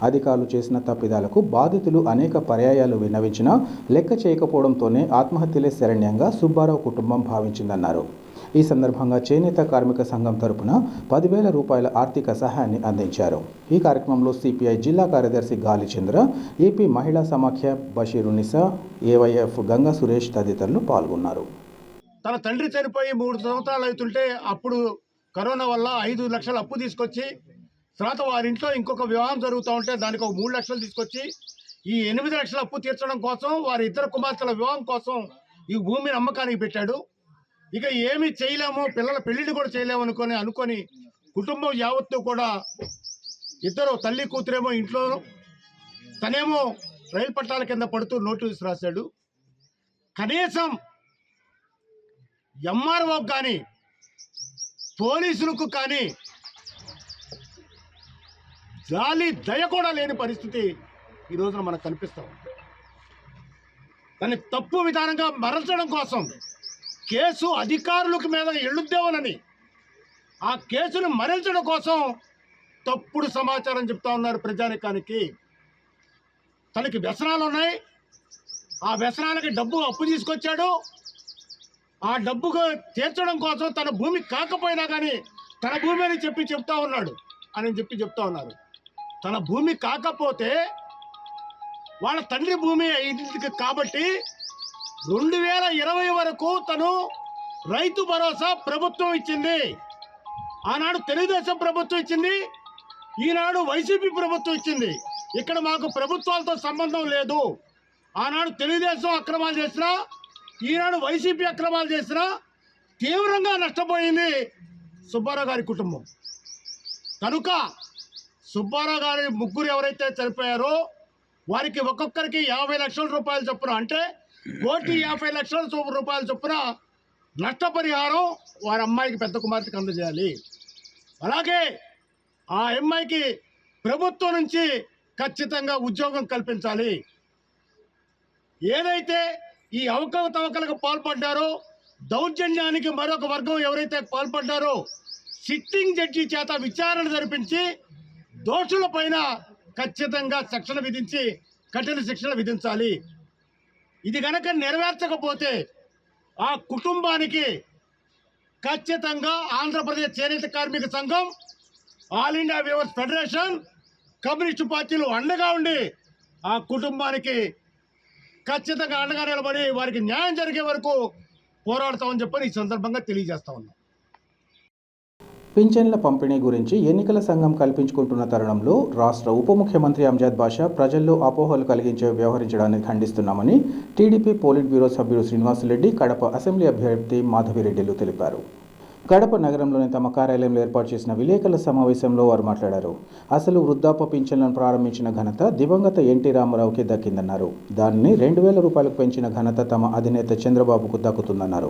అధికారులు చేసిన తప్పిదాలకు బాధితులు అనేక పర్యాయాలు విన్నవించినా లెక్క చేయకపోవడంతోనే ఆత్మహత్యలే శరణ్యంగా సుబ్బారావు కుటుంబం భావించిందన్నారు. ఈ సందర్భంగా చేనేత కార్మిక సంఘం తరపున 10,000 రూపాయల ఆర్థిక సహాయాన్ని అందించారు. ఈ కార్యక్రమంలో సిపిఐ జిల్లా కార్యదర్శి గాలిచంద్ర, ఏపీ మహిళా సమాఖ్య బషీరునిసా, ఏవైఎఫ్ గంగా సురేష్ తదితరులు పాల్గొన్నారు. తన తండ్రి చనిపోయి 3 సంవత్సరాలు అవుతుంటే అప్పుడు కరోనా వల్ల 5 లక్షలు అప్పు తీసుకొచ్చి, తర్వాత వారింట్లో ఇంకొక వివాహం జరుగుతూ ఉంటే దానికి ఒక 3 లక్షలు తీసుకొచ్చి ఈ 8 లక్షల అప్పు తీర్చడం కోసం వారి ఇద్దరు కుమార్తెల వివాహం కోసం ఈ భూమిని అమ్మకానికి పెట్టాడు. ఇక ఏమీ చేయలేము, పిల్లల పెళ్లిళ్ళు కూడా చేయలేము అనుకొని కుటుంబం యావత్తు కూడా ఇద్దరు తల్లి కూతురేమో ఇంట్లో, తనేమో రైలు పట్టాల కింద పడుతూ నోటీసు రాశాడు. కనీసం ఎంఆర్ఓ కానీ పోలీసులకు కానీ జాలి దయ కూడా లేని పరిస్థితి ఈ రోజున మనకు కనిపిస్తాం. దాన్ని తప్పు విధానంగా మరల్చడం కోసం కేసు అధికారులకు మీద ఎళ్ళుద్దేమోనని ఆ కేసును మరల్చడం కోసం తప్పుడు సమాచారం చెప్తా ఉన్నారు ప్రజానికానికి. తనకి వ్యసనాలు ఉన్నాయి, ఆ వ్యసనాలకి డబ్బు అప్పు తీసుకొచ్చాడు, ఆ డబ్బుకు తీర్చడం కోసం తన భూమి కాకపోయినా కానీ తన భూమి అని చెప్తా ఉన్నాడు అని చెప్తా ఉన్నారు. తన భూమి కాకపోతే వాళ్ళ తండ్రి భూమి అయింది కాబట్టి 2020 వరకు తను రైతు భరోసా ప్రభుత్వం ఇచ్చింది. ఆనాడు తెలుగుదేశం ప్రభుత్వం ఇచ్చింది, ఈనాడు వైసీపీ ప్రభుత్వం ఇచ్చింది. ఇక్కడ మాకు ప్రభుత్వాలతో సంబంధం లేదు. ఆనాడు తెలుగుదేశం అక్రమాలు చేసినా, ఈనాడు వైసీపీ అక్రమాలు చేసినా తీవ్రంగా నష్టపోయింది సుబ్బారావు గారి కుటుంబం. కనుక సుబ్బారావు గారి ముగ్గురు ఎవరైతే చనిపోయారో వారికి ఒక్కొక్కరికి 50 లక్షల రూపాయలు చొప్పున, అంటే 1,50,00,000 రూపాయల చొప్పున నష్టపరిహారం వారి అమ్మాయికి, పెద్ద కుమార్తెకి అందజేయాలి. అలాగే ఆ అమ్మాయికి ప్రభుత్వం నుంచి ఖచ్చితంగా ఉద్యోగం కల్పించాలి. ఏదైతే ఈ అవకతవకలకు పాల్పడ్డారో, దౌర్జన్యానికి మరొక వర్గం ఎవరైతే పాల్పడ్డారో సిట్టింగ్ జడ్జి చేత విచారణ జరిపించి దోషులపైన ఖచ్చితంగా శిక్షణ విధించి కఠిన శిక్షణ విధించాలి. ఇది కనుక నెరవేర్చకపోతే ఆ కుటుంబానికి ఖచ్చితంగా ఆంధ్రప్రదేశ్ చేనేత కార్మిక సంఘం, all India weavers federation, communist పార్టీలు అండగా ఉండి ఆ కుటుంబానికి ఖచ్చితంగా అండగా నిలబడి వారికి న్యాయం జరిగే వరకు పోరాడతామని చెప్పని ఈ సందర్భంగా తెలియజేస్తా ఉన్నాం. పింఛన్ల పంపిణీ గురించి ఎన్నికల సంఘం కల్పించుకుంటున్న తరుణంలో రాష్ట్ర ఉప ముఖ్యమంత్రి అంజద్ బాషా ప్రజల్లో అపోహలు కలిగించే వ్యవహరించడాన్ని ఖండిస్తున్నామని టీడీపీ పోలిట్ బ్యూరో సభ్యుడు శ్రీనివాసరెడ్డి, కడప అసెంబ్లీ అభ్యర్థి మాధవిరెడ్డిలు తెలిపారు. కడప నగరంలోని తమ కార్యాలయంలో ఏర్పాటు చేసిన విలేకరుల సమావేశంలో వారు మాట్లాడారు. అసలు వృద్ధాప్య పింఛన్లను ప్రారంభించిన ఘనత దివంగత ఎన్టీ రామారావుకి దక్కిందన్నారు. దానిని 2,000 రూపాయలకు పెంచిన ఘనత తమ అధినేత చంద్రబాబుకు దక్కుతుందన్నారు.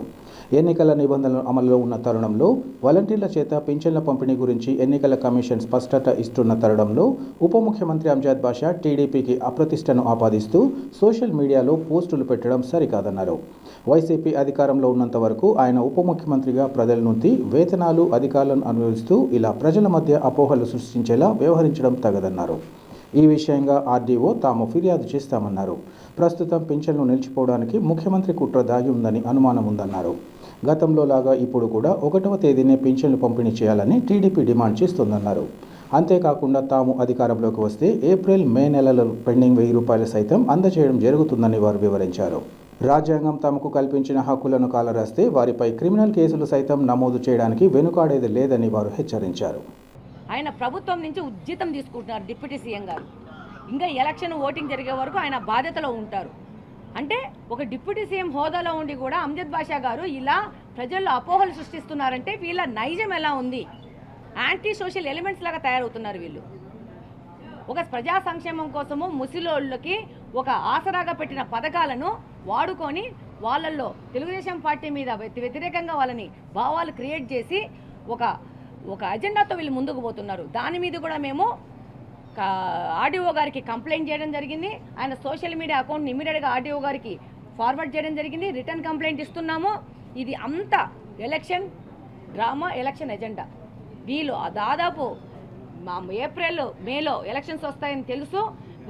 ఎన్నికల నిబంధనలు అమలులో ఉన్న తరుణంలో వాలంటీర్ల చేత పింఛన్ల పంపిణీ గురించి ఎన్నికల కమిషన్ స్పష్టత ఇస్తున్న తరుణంలో ఉప ముఖ్యమంత్రి అంజద్ బాషా టీడీపీకి అప్రతిష్టను ఆపాదిస్తూ సోషల్ మీడియాలో పోస్టులు పెట్టడం సరికాదన్నారు. వైసీపీ అధికారంలో ఉన్నంత వరకు ఆయన ఉప ముఖ్యమంత్రిగా ప్రజల నుండి వ్యక్తి వేతనాలు అధికారులను అనుభవిస్తూ ఇలా ప్రజల మధ్య అపోహలు సృష్టించేలా వ్యవహరించడం తగదన్నారు. ఈ విషయంగా ఆర్డీఓ తాము ఫిర్యాదు చేస్తామన్నారు. ప్రస్తుతం పింఛన్లు నిలిచిపోవడానికి ముఖ్యమంత్రి కుట్ర దాగి ఉందని అనుమానం ఉందన్నారు. గతంలో లాగా ఇప్పుడు కూడా 1వ తేదీనే పింఛన్లు పంపిణీ చేయాలని టీడీపీ డిమాండ్ చేస్తోందన్నారు. అంతేకాకుండా తాము అధికారంలోకి వస్తే ఏప్రిల్, మే నెలల పెండింగ్ 1000 రూపాయలు సైతం అందజేయడం జరుగుతుందని వారు వివరించారు. రాజ్యాంగం తమకు కల్పించిన హక్కులను కాలరాస్తే వారిపై క్రిమినల్ కేసులు సైతం నమోదు చేయడానికి వెనుకాడేది లేదని వారు హెచ్చరించారు. ఆయన ప్రభుత్వం నుంచి ఉజ్జితం తీసుకుంటున్నారు డిప్యూటీ సీఎం గారు. ఇంకా ఎలక్షన్ ఓటింగ్ జరిగే వరకు ఆయన బాధ్యతలో ఉంటారు. అంటే ఒక డిప్యూటీ సీఎం హోదాలో ఉండి కూడా అమ్జద్ బాషా గారు ఇలా ప్రజల్లో అపోహలు సృష్టిస్తున్నారంటే వీళ్ళ నైజం ఎలా ఉంది? యాంటీ సోషల్ ఎలిమెంట్స్ లాగా తయారవుతున్నారు వీళ్ళు. ఒక ప్రజా సంక్షేమం కోసము ముసలోళ్ళకి ఒక ఆసరాగా పెట్టిన పథకాలను వాడుకొని వాళ్ళల్లో తెలుగుదేశం పార్టీ మీద వ్యతిరేకంగా వాళ్ళని భావాలు క్రియేట్ చేసి ఒక అజెండాతో వీళ్ళు ముందుకు పోతున్నారు. దాని మీద కూడా మేము ఆర్డీఓ గారికి కంప్లైంట్ చేయడం జరిగింది. ఆయన సోషల్ మీడియా అకౌంట్ని ఇమీడియట్గా ఆర్డీఓ గారికి ఫార్వర్డ్ చేయడం జరిగింది. రిటర్న్ కంప్లైంట్ ఇస్తున్నాము. ఇది అంతా ఎలక్షన్ డ్రామా, ఎలక్షన్ ఎజెండా. వీళ్ళు దాదాపు ఏప్రిల్, మేలో ఎలక్షన్స్ వస్తాయని తెలుసు.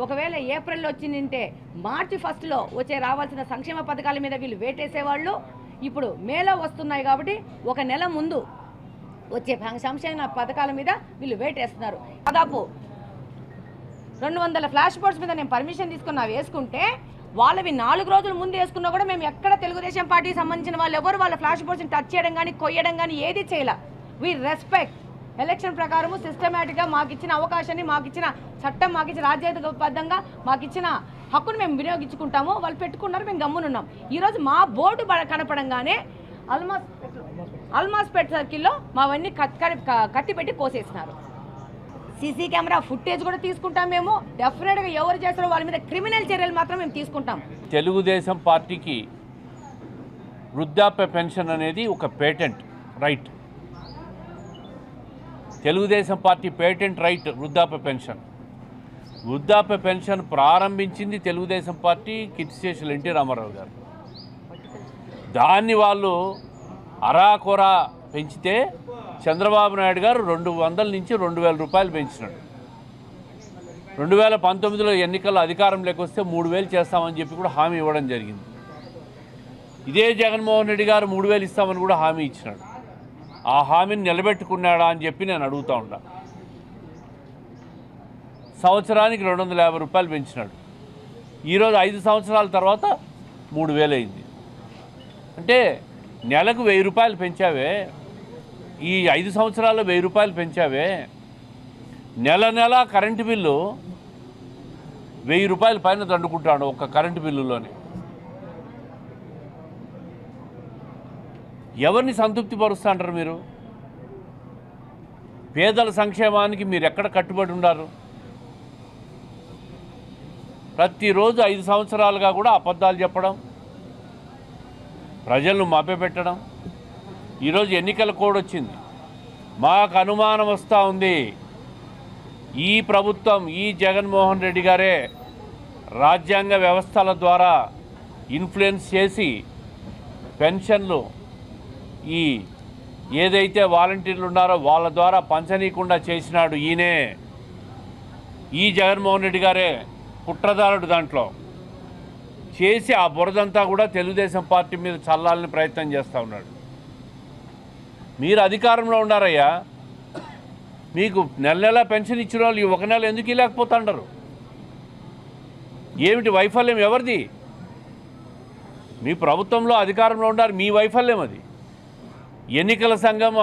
ఒకవేళ ఏప్రిల్లో వచ్చిందంటే మార్చి 1లో రావాల్సిన సంక్షేమ పథకాల మీద వీళ్ళు వేటేసేవాళ్ళు. ఇప్పుడు మేలో వస్తున్నాయి కాబట్టి 1 నెల ముందు వచ్చే సంక్షేమ పథకాల మీద వీళ్ళు వేటేస్తున్నారు. దాదాపు 200 ఫ్లాష్ బోర్డ్స్ మీద నేను పర్మిషన్ తీసుకుని వేసుకుంటే వాళ్ళవి 4 రోజుల ముందు వేసుకున్నా కూడా మేము ఎక్కడ తెలుగుదేశం పార్టీకి సంబంధించిన వాళ్ళు ఎవరు వాళ్ళ ఫ్లాష్ బోర్డ్స్ని టచ్ చేయడం కానీ కొయ్యడం కానీ ఏది చేయాల. వీ రెస్పెక్ట్ ఎలక్షన్ ప్రకారము సిస్టమేటిక్గా మాకు ఇచ్చిన అవకాశాన్ని, మాకు ఇచ్చిన చట్టం, మాకు ఇచ్చిన రాజ్యాంగబద్ధంగా మాకు ఇచ్చిన హక్కును మేము వినియోగించుకుంటాము. వాళ్ళు పెట్టుకున్నారు, మేము గమ్మునున్నాం. ఈరోజు మా బోర్డు కనపడంగానే అల్మాస్పేట్ సర్కిల్లో మావన్నీ కత్తి పెట్టి కోసేసినారు. సీసీ కెమెరా ఫుటేజ్ కూడా తీసుకుంటాం. మేము డెఫినెట్గా ఎవరు చేస్తారో వాళ్ళ మీద క్రిమినల్ చర్యలు మాత్రం మేము తీసుకుంటాం. తెలుగుదేశం పార్టీకి వృద్ధాప్య పెన్షన్ అనేది ఒక patent right. Telugu Desam party patent right వృద్ధాప్య పెన్షన్. వృద్ధాప్య పెన్షన్ ప్రారంభించింది తెలుగుదేశం పార్టీ, కీర్తిశేషులు ఎన్టీ రామారావు గారు. దాన్ని వాళ్ళు అరాకొరా పెంచితే చంద్రబాబు నాయుడు గారు 200 నుంచి 2000 రూపాయలు పెంచినాడు. 2019లో ఎన్నికల్లో అధికారంలోకి వస్తే 3000 చేస్తామని చెప్పి కూడా హామీ ఇవ్వడం జరిగింది. ఇదే జగన్మోహన్ రెడ్డి గారు 3000 ఇస్తామని కూడా హామీ ఇచ్చినాడు. ఆ హామీని నిలబెట్టుకున్నాడా అని చెప్పి నేను అడుగుతూ ఉంటా. సంవత్సరానికి 250 రూపాయలు పెంచినాడు. ఈరోజు 5 సంవత్సరాల తర్వాత 3000 అయింది. అంటే నెలకు 1000 రూపాయలు పెంచావే, ఈ 5 సంవత్సరాల్లో 1000 రూపాయలు పెంచావే. నెల కరెంటు బిల్లు 1000 రూపాయల పైన దండుకుంటాడు ఒక్క కరెంటు బిల్లులోనే. ఎవరిని సంతృప్తి పరుస్తా అంటారు మీరు? పేదల సంక్షేమానికి మీరు ఎక్కడ కట్టుబడి ఉన్నారు? ప్రతిరోజు 5 సంవత్సరాలుగా కూడా అబద్ధాలు చెప్పడం, ప్రజలను మభ్యపెట్టడం. ఈరోజు ఎన్నికల కోడ్ వచ్చింది. మాకు అనుమానం వస్తూ ఉంది, ఈ ప్రభుత్వం, ఈ జగన్మోహన్ రెడ్డి గారే రాజ్యాంగ వ్యవస్థల ద్వారా ఇన్ఫ్లుయెన్స్ చేసి పెన్షన్లు ఈ ఏదైతే వాలంటీర్లు ఉన్నారో వాళ్ళ ద్వారా పంచనీయకుండా చేసినాడు ఈయనే. ఈ జగన్మోహన్ రెడ్డి గారే కుట్రదారుడు. దాంట్లో చేసి ఆ బురదంతా కూడా తెలుగుదేశం పార్టీ మీద చల్లాలని ప్రయత్నం చేస్తూ ఉన్నాడు. మీరు అధికారంలో ఉన్నారయ్యా, మీకు నెల పెన్షన్ ఇచ్చిన వాళ్ళు ఈ 1 నెల ఎందుకు ఇవ్వలేకపోతుంటారు? ఏమిటి వైఫల్యం? ఎవరిది? మీ ప్రభుత్వంలో అధికారంలో ఉన్నారు, మీ వైఫల్యం అది. ఎన్నికల సంఘం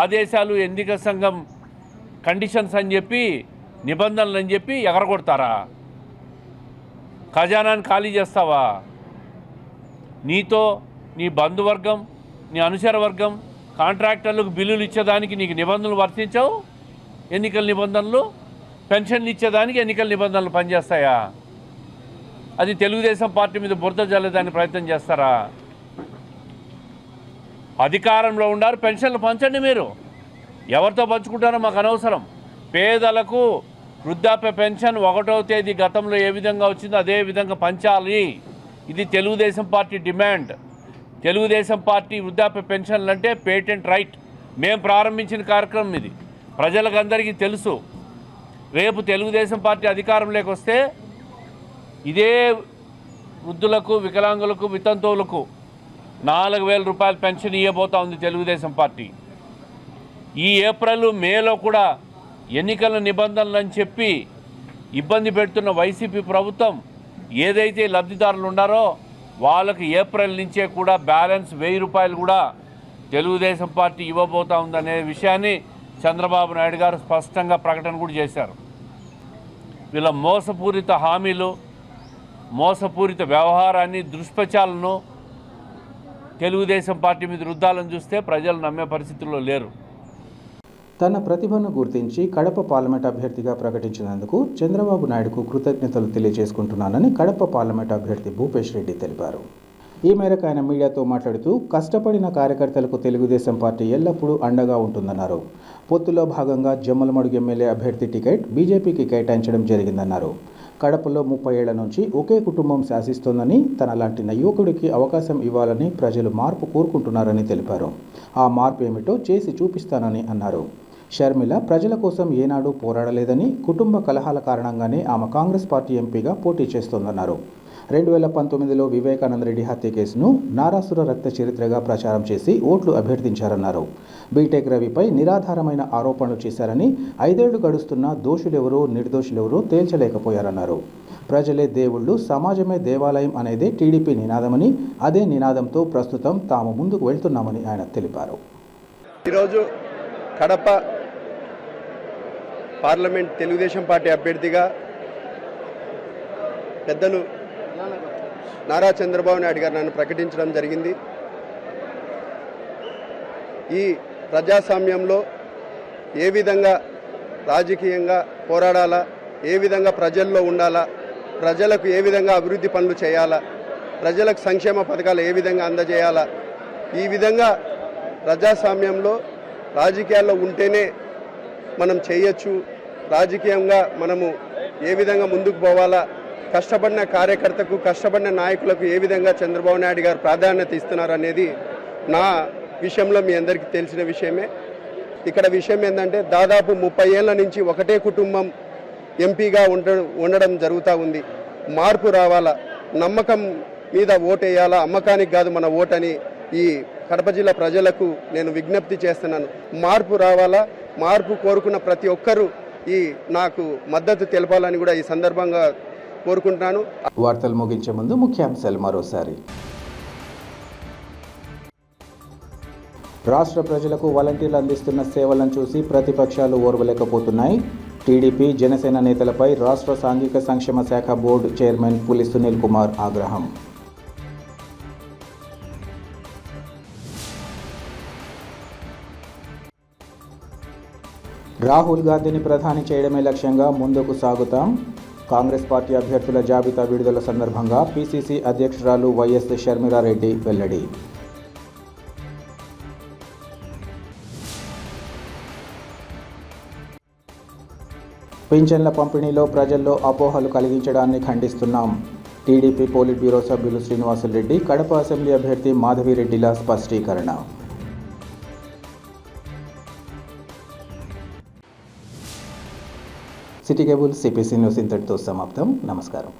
ఆదేశాలు, ఎన్నికల సంఘం కండిషన్స్ అని చెప్పి, నిబంధనలు అని చెప్పి ఎగరగొడతారా? ఖజానాన్ని ఖాళీ చేస్తావా? నీతో నీ బంధువర్గం, నీ అనుచర వర్గం, కాంట్రాక్టర్లకు బిల్లులు ఇచ్చేదానికి నీకు నిబంధనలు వర్తించవు. ఎన్నికల నిబంధనలు, పెన్షన్లు ఇచ్చేదానికి ఎన్నికల నిబంధనలు పనిచేస్తాయా? అది తెలుగుదేశం పార్టీ మీద బురద జల్లేదానికి ప్రయత్నం చేస్తారా? అధికారంలో ఉన్నారు, పెన్షన్లు పంచండి. మీరు ఎవరితో పంచుకుంటారో మాకు అనవసరం. పేదలకు వృద్ధాప్య పెన్షన్ 1వ తేదీ గతంలో ఏ విధంగా వచ్చిందో అదే విధంగా పంచాలి. ఇది Telugu Desam party demand. Telugu Desam party వృద్ధాప్య పెన్షన్లు అంటే పేటెంట్ రైట్. మేము ప్రారంభించిన కార్యక్రమం ఇది, ప్రజలకు అందరికీ తెలుసు. రేపు తెలుగుదేశం పార్టీ అధికారంలోకి వస్తే ఇదే వృద్ధులకు, వికలాంగులకు, వితంతువులకు 4,000 రూపాయల పెన్షన్ ఇవ్వబోతా ఉంది తెలుగుదేశం పార్టీ. ఈ ఏప్రిల్ మేలో కూడా ఎన్నికల నిబంధనలు అని చెప్పి ఇబ్బంది పెడుతున్న వైసీపీ ప్రభుత్వం ఏదైతే లబ్ధిదారులు ఉన్నారో వాళ్ళకి ఏప్రిల్ నుంచే కూడా బ్యాలెన్స్ 1,000 రూపాయలు కూడా తెలుగుదేశం పార్టీ ఇవ్వబోతా ఉందనే విషయాన్ని చంద్రబాబు నాయుడు గారు స్పష్టంగా ప్రకటన కూడా చేశారు. వీళ్ళ మోసపూరిత హామీలు, మోసపూరిత వ్యవహారాన్ని, దుష్ప్రచారాలను తెలుగుదేశం పార్టీ మీద రుద్దాలని చూస్తే ప్రజలు నమ్మే పరిస్థితుల్లో లేరు. తన ప్రతిభను గుర్తించి కడప పార్లమెంట్ అభ్యర్థిగా ప్రకటించినందుకు చంద్రబాబు నాయుడుకు కృతజ్ఞతలు తెలియజేసుకుంటున్నానని కడప పార్లమెంట్ అభ్యర్థి భూపేష్ రెడ్డి తెలిపారు. ఈ మేరకు ఆయన మీడియాతో మాట్లాడుతూ కష్టపడిన కార్యకర్తలకు తెలుగుదేశం పార్టీ ఎల్లప్పుడూ అండగా ఉంటుందన్నారు. పొత్తులో భాగంగా జమ్మలమడుగు ఎమ్మెల్యే అభ్యర్థి టికెట్ బీజేపీకి కేటాయించడం జరిగిందన్నారు. కడపలో 30 ఏళ్ల నుంచి ఒకే కుటుంబం శాసిస్తోందని, తనలాంటి యువకుడికి అవకాశం ఇవ్వాలని ప్రజలు మార్పు కోరుకుంటున్నారని తెలిపారు. ఆ మార్పు ఏమిటో చేసి చూపిస్తానని అన్నారు. షర్మిల ప్రజల కోసం ఏనాడు పోరాడలేదని, కుటుంబ కలహాల కారణంగానే ఆమె కాంగ్రెస్ పార్టీ ఎంపీగా పోటీ చేస్తోందన్నారు. 2019లో వివేకానంద రెడ్డి హత్య కేసును నారాసుర రక్త చరిత్రగా ప్రచారం చేసి ఓట్లు అభ్యర్థించారన్నారు. బీటెక్ రవిపై నిరాధారమైన ఆరోపణలు చేశారని, 5 ఏళ్లు గడుస్తున్నా దోషులెవరో నిర్దోషులెవరో తేల్చలేకపోయారన్నారు. ప్రజలే దేవుళ్ళు, సమాజమే దేవాలయం అనేదే టీడీపీ నినాదమని, అదే నినాదంతో ప్రస్తుతం తాము ముందుకు వెళ్తున్నామని ఆయన తెలిపారు. ఈరోజు కడప పార్లమెంట్ తెలుగుదేశం పార్టీ అభ్యర్థిగా పెద్దలు నారా చంద్రబాబు నాయుడు గారు నన్ను ప్రకటించడం జరిగింది. ఈ ప్రజాస్వామ్యంలో ఏ విధంగా రాజకీయంగా పోరాడాలా, ఏ విధంగా ప్రజల్లో ఉండాలా, ప్రజలకు ఏ విధంగా అభివృద్ధి పనులు చేయాలా, ప్రజలకు సంక్షేమ పథకాలు ఏ విధంగా అందజేయాలా, ఈ విధంగా ప్రజాస్వామ్యంలో రాజకీయాల్లో ఉంటేనే మనం చేయొచ్చు, రాజకీయంగా మనము ఏ విధంగా ముందుకు పోవాలా, కష్టపడిన కార్యకర్తకు, కష్టపడిన నాయకులకు ఏ విధంగా చంద్రబాబు నాయుడు గారు ప్రాధాన్యత ఇస్తున్నారు అనేది నా విషయంలో మీ అందరికీ తెలిసిన విషయమే. ఇక్కడ విషయం ఏంటంటే దాదాపు 30 ఏళ్ల నుంచి ఒకటే కుటుంబం ఎంపీగా ఉండడం జరుగుతూ ఉంది. మార్పు రావాలా, నమ్మకం మీద ఓటేయాలా, అమ్మకానికి కాదు మన ఓటని ఈ కడప జిల్లా ప్రజలకు నేను విజ్ఞప్తి చేస్తున్నాను. మార్పు రావాలా, మార్పు కోరుకున్న ప్రతి ఒక్కరూ నాకు మద్దతు తెలపాలని కూడా ఈ సందర్భంగా కోరుకుంటున్నాను. వార్తలు ముగించే ముందు ముఖ్యాంశాలు మరోసారి. రాష్ట్ర ప్రజలకు వాలంటీర్లు అందిస్తున్న సేవలను చూసి ప్రతిపక్షాలు ఓర్వలేకపోతున్నాయి. టీడీపీ, జనసేన నేతలపై రాష్ట్ర సాంఘిక సంక్షేమ శాఖ బోర్డు చైర్మన్ పులి సునీల్ కుమార్ ఆగ్రహం. రాహుల్ గాంధీని ప్రధాని చేయడమే లక్ష్యంగా ముందుకు సాగుతాం. కాంగ్రెస్ పార్టీ అభ్యర్థుల జాబితా విడుదల సందర్భంగా పీసీసీ అధ్యక్షురాలు వైఎస్ షర్మిలారెడ్డి వెల్లడి. పింఛన్ల పంపిణీలో ప్రజల్లో అపోహలు కలిగించడాన్ని ఖండిస్తున్నాం. టీడీపీ పోలిట్ బ్యూరో సభ్యులు శ్రీనివాసులరెడ్డి, కడప అసెంబ్లీ అభ్యర్థి మాధవిరెడ్డిల స్పష్టీకరణ. సిటీ కేబుల్ సిపిసి న్యూస్ ఇంతటితో సమాప్తం. నమస్కారం.